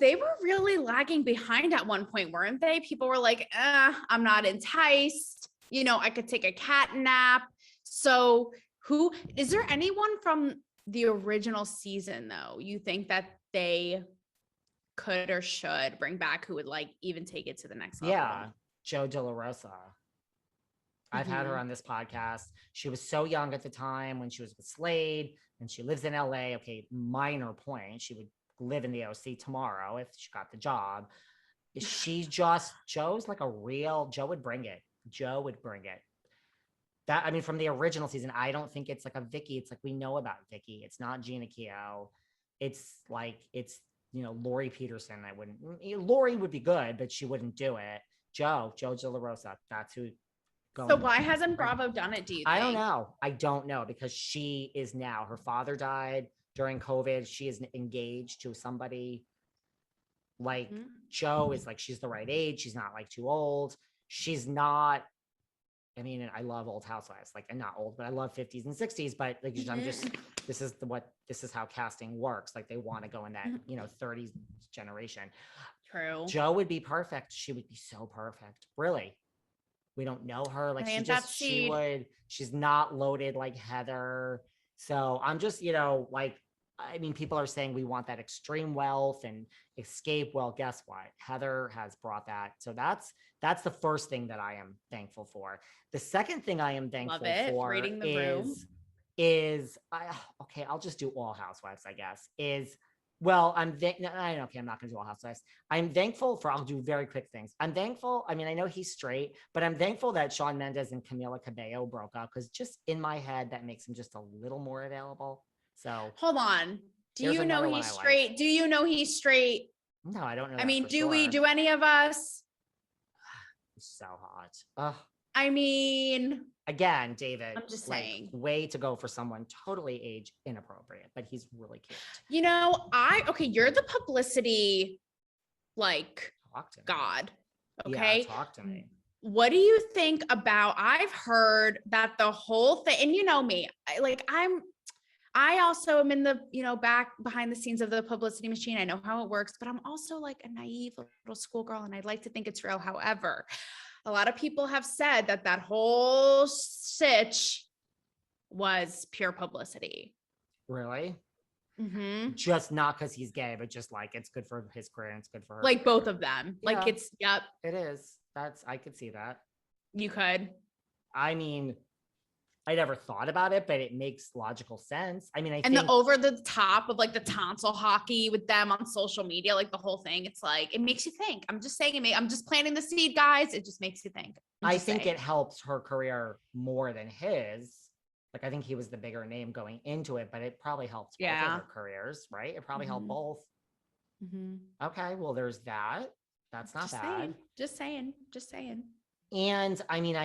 they were really lagging behind at one point, weren't they? People were like, I'm not enticed. You know, I could take a cat nap. So who is there anyone from the original season though, you think that they could or should bring back who would like even take it to the next level? Yeah, Joe De La Rosa. I've had her on this podcast. She was so young at the time when she was with Slade, and she lives in LA. Okay, minor point. She would live in the OC tomorrow if she got the job. Joe's like a real, Joe would bring it. Joe would bring it. That, I mean, from the original season, I don't think it's like a Vicky. It's like we know about Vicky. It's not Gina Keogh. It's like, you know, Lori Peterson. Lori would be good, but she wouldn't do it. Joe De La Rosa. That's who. So why hasn't Bravo done it, do you think? I don't know because she is now, her father died during COVID. She is engaged to somebody like Joe is like, she's the right age. She's not like too old. She's not, I mean, I love old housewives, like, I'm not old, but I love 50s and 60s, but like, I'm just, this is how casting works. Like they want to go in that, you know, 30s generation. True. Joe would be perfect. She would be so perfect. Really. We don't know her. Like she's not loaded like Heather. So I'm just, you know, like, I mean, people are saying we want that extreme wealth and escape. Well, guess what? Heather has brought that. So that's the first thing that I am thankful for. The second thing I am thankful for reading the room. Okay, I'll just do all housewives, I guess, well, I'm not going to do all housewives. I'm thankful for, I'll do very quick things. I'm thankful. I mean, I know he's straight, but I'm thankful that Shawn Mendes and Camila Cabello broke up because just in my head, that makes him just a little more available. So hold on. Do you know he's straight? Like. Do you know he's straight? No, I don't know. I mean, do any of us? So hot. Ugh. I mean, again, David, I'm just saying, way to go for someone totally age inappropriate, but he's really cute. You know, you're the publicity, like, God. Okay. Yeah, talk to me. What do you think about, I've heard that the whole thing, and you know me, I also am in the, you know, back behind the scenes of the Publicity Machine. I know how it works, but I'm also like a naive little schoolgirl and I'd like to think it's real. However, a lot of people have said that whole sitch was pure publicity. Really? Mm-hmm. Just not because he's gay, but just like it's good for his career and it's good for her. Like both of them. Yeah, like it's, yep. It is. I could see that. You could. I mean, I never thought about it, but it makes logical sense. I mean, I think the over the top of like the tonsil hockey with them on social media, like the whole thing, it's like, it makes you think. I'm just saying, I'm just planting the seed, guys. It just makes you think. I think it helps her career more than his. Like, I think he was the bigger name going into it, but it probably helped both of their careers, right? It probably helped both. Mm-hmm. Okay, well, there's that. That's not bad. Just saying. And I mean,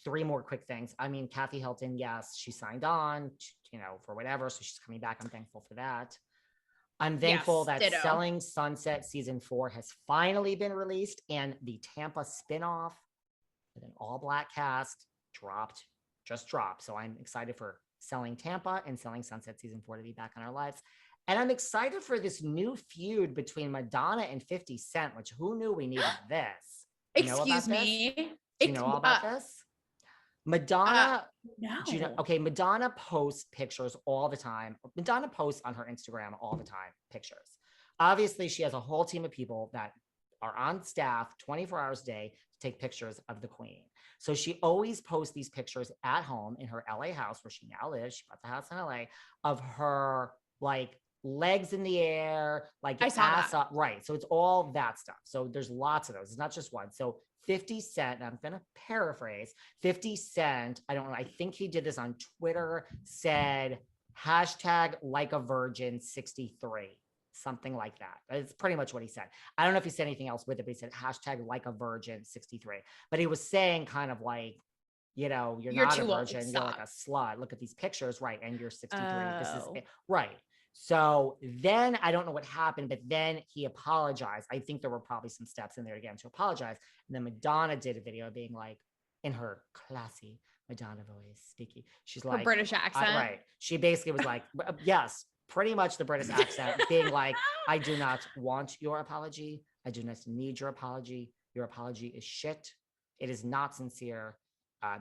three more quick things. I mean, Kathy Hilton, yes, she signed on, you know, for whatever. So she's coming back. I'm thankful for that. I'm thankful that Selling Sunset season 4 has finally been released, and the Tampa spinoff with an all-black cast just dropped. So I'm excited for Selling Tampa and Selling Sunset season 4 to be back on our lives. And I'm excited for this new feud between Madonna and 50 Cent, which who knew we needed this? Excuse me. Do you know all about this? Madonna. No. Do you know? Okay, Madonna posts pictures all the time. Madonna posts on her Instagram all the time pictures. Obviously, she has a whole team of people that are on staff 24 hours a day to take pictures of the queen. So she always posts these pictures at home in her LA house where she now lives. She bought the house in LA of her like legs in the air, like ass up. Right. So it's all that stuff. So there's lots of those. It's not just one. So 50 Cent, I'm going to paraphrase, 50 Cent, I don't know, I think he did this on Twitter, said hashtag like a virgin 63, something like that. It's pretty much what he said. I don't know if he said anything else with it, but he said hashtag like a virgin 63. But he was saying kind of like, you know, you're not a virgin, you're like a slut. Look at these pictures, right? And you're 63. This is it. Right. So then I don't know what happened, but then he apologized. I think there were probably some steps in there again to apologize. And then Madonna did a video being like, in her classy Madonna voice, speaking. She's like, her British accent. right. She basically was like, yes, pretty much the British accent, being like, I do not want your apology. I do not need your apology. Your apology is shit. It is not sincere.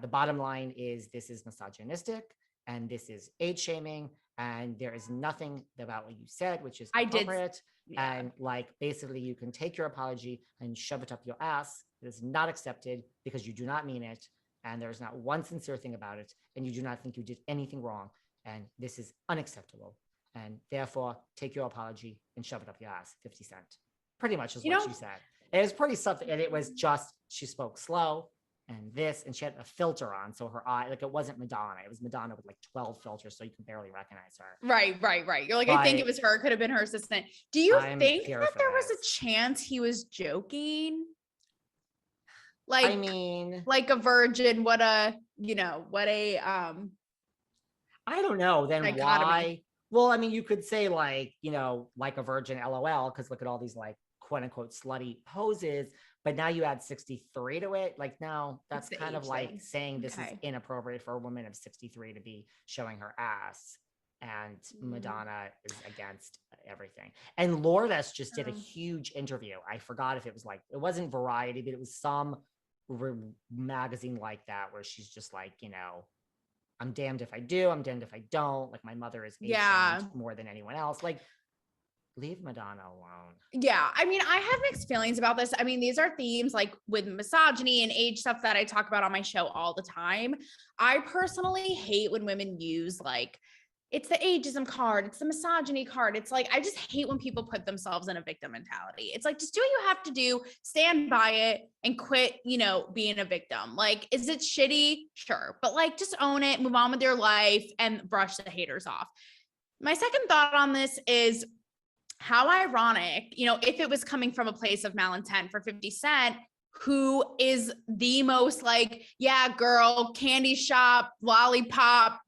The bottom line is this is misogynistic and this is age shaming. And there is nothing about what you said, which is appropriate. Yeah. And like, basically you can take your apology and shove it up your ass. It is not accepted because you do not mean it. And there's not one sincere thing about it. And you do not think you did anything wrong. And this is unacceptable. And therefore take your apology and shove it up your ass. 50 Cent. Pretty much is what she said. It was pretty something. And it was just, she spoke slow. And this, and she had a filter on, so her eye, like, it wasn't Madonna. It was Madonna with like 12 filters, so you can barely recognize her. Right. You're like, I think it was her. Could have been her assistant. Do you think that there was a chance he was joking? Like, I mean, like a virgin. What a I don't know. Then dichotomy. Why? Well, I mean, you could say like, like a virgin, LOL, because look at all these like quote unquote slutty poses. But now you add 63 to it. Like, now that's kind of like saying this is inappropriate for a woman of 63 to be showing her ass. And Madonna is against everything. And Lourdes just did a huge interview. I forgot if it was like, it wasn't Variety, but it was some magazine like that, where she's just like, I'm damned if I do, I'm damned if I don't. Like, my mother is more than anyone else. Like, leave Madonna alone. Yeah. I mean, I have mixed feelings about this. I mean, these are themes like with misogyny and age stuff that I talk about on my show all the time. I personally hate when women use like, it's the ageism card, it's the misogyny card. It's like, I just hate when people put themselves in a victim mentality. It's like, just do what you have to do, stand by it, and quit, being a victim. Like, is it shitty? Sure. But like, just own it, move on with your life, and brush the haters off. My second thought on this is, how ironic, if it was coming from a place of malintent for 50 Cent, who is the most like, yeah, girl, candy shop, lollipop,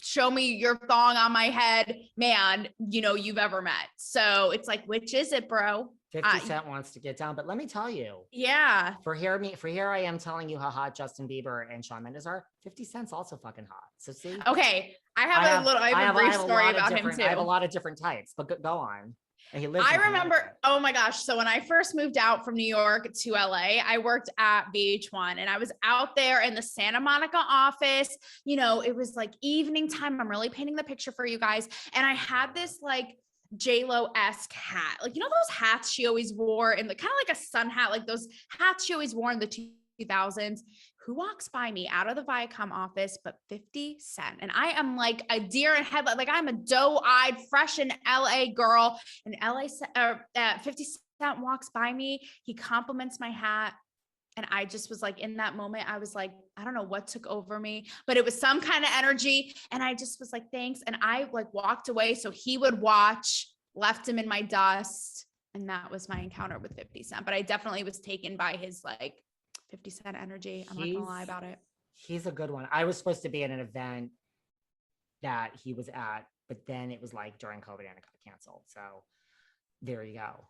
show me your thong on my head, man, you've ever met. So it's like, which is it, bro? 50 Cent wants to get down, but let me tell you. Yeah. For here I am telling you how hot Justin Bieber and Shawn Mendes are. 50 Cent's also fucking hot. So see. Okay. I have a brief story about him too. I have a lot of different types, but go on. And he lives. I remember, oh my gosh. So when I first moved out from New York to LA, I worked at VH1 and I was out there in the Santa Monica office. It was like evening time. I'm really painting the picture for you guys. And I had this like J-Lo-esque hat. Like, those hats she always wore in the kind of like a sun hat, like those hats she always wore in the 2000s. Who walks by me out of the Viacom office but 50 Cent? And I am like a deer in headlight. Like, I'm a doe-eyed, fresh in LA girl. And 50 Cent walks by me. He compliments my hat. And I just was like, in that moment, I was like, I don't know what took over me, but it was some kind of energy. And I just was like, thanks. And I like walked away so he would watch, left him in my dust. And that was my encounter with 50 Cent. But I definitely was taken by his like 50 Cent energy. I'm not gonna lie about it. He's a good one. I was supposed to be at an event that he was at, but then it was like during COVID and it got canceled. So there you go.